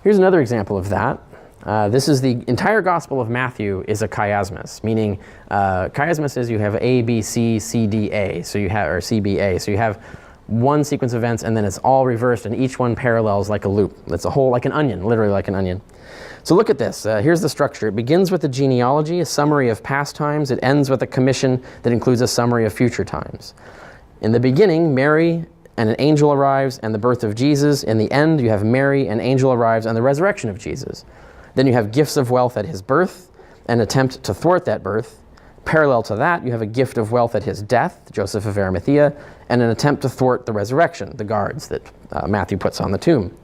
Here's another example of that. This is the entire Gospel of Matthew is a chiasmus, meaning chiasmus is you have A, B, C, C, D, A, so you have, or C, B, A. So you have one sequence of events and then it's all reversed and each one parallels like a loop. It's a whole, like an onion, literally like an onion. So look at this. Here's the structure. It begins with a genealogy, a summary of past times. It ends with a commission that includes a summary of future times. In the beginning, Mary and an angel arrives and the birth of Jesus. In the end, you have Mary, an angel arrives, and the resurrection of Jesus. Then you have gifts of wealth at his birth, an attempt to thwart that birth. Parallel to that, you have a gift of wealth at his death, Joseph of Arimathea, and an attempt to thwart the resurrection, the guards that Matthew puts on the tomb.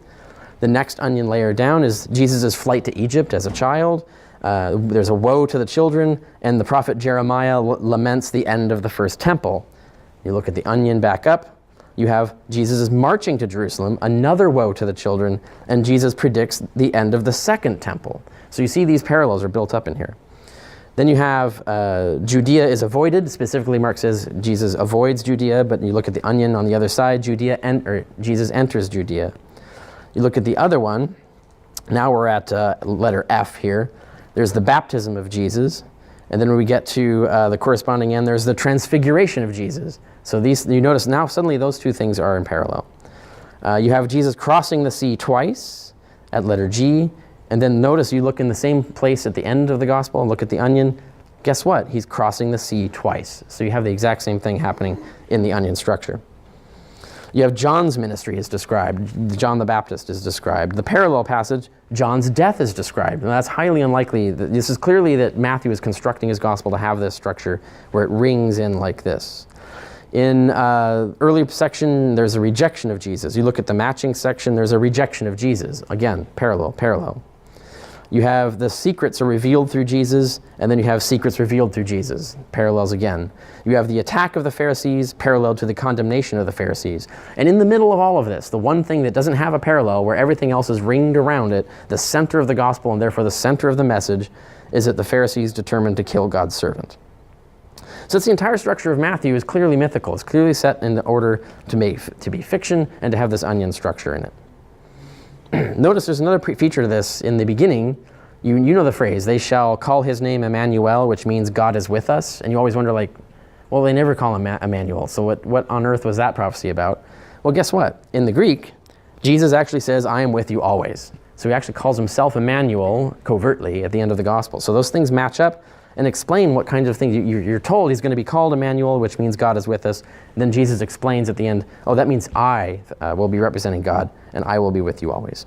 The next onion layer down is Jesus' flight to Egypt as a child. There's a woe to the children, and the prophet Jeremiah laments the end of the first temple. You look at the onion back up, you have Jesus marching to Jerusalem, another woe to the children, and Jesus predicts the end of the second temple. So you see these parallels are built up in here. Then you have Judea is avoided. Specifically, Mark says Jesus avoids Judea, but you look at the onion on the other side, Jesus enters Judea. You look at the other one, now we're at letter F here. There's the baptism of Jesus, and then when we get to the corresponding end, there's the transfiguration of Jesus. So these, you notice now suddenly those two things are in parallel. You have Jesus crossing the sea twice at letter G, and then notice you look in the same place at the end of the gospel and look at the onion. Guess what? He's crossing the sea twice. So you have the exact same thing happening in the onion structure. You have John's ministry is described. John the Baptist is described. The parallel passage, John's death is described. And that's highly unlikely. This is clearly that Matthew is constructing his gospel to have this structure where it rings in like this. In early section, there's a rejection of Jesus. You look at the matching section, there's a rejection of Jesus. Again, parallel. You have the secrets are revealed through Jesus, and then you have secrets revealed through Jesus. Parallels again. You have the attack of the Pharisees, parallel to the condemnation of the Pharisees. And in the middle of all of this, the one thing that doesn't have a parallel, where everything else is ringed around it, the center of the gospel, and therefore the center of the message, is that the Pharisees determined to kill God's servant. So it's the entire structure of Matthew is clearly mythical. It's clearly set in the order to be fiction and to have this onion structure in it. Notice there's another feature to this. In the beginning, you know the phrase, they shall call his name Emmanuel, which means God is with us. And you always wonder, like, well, they never call him Emmanuel. So what on earth was that prophecy about? Well, guess what? In the Greek, Jesus actually says, I am with you always. So he actually calls himself Emmanuel covertly at the end of the gospel. So those things match up and explain what kinds of things. You're told he's going to be called Emmanuel, which means God is with us. And then Jesus explains at the end, oh, that means I will be representing God, and I will be with you always.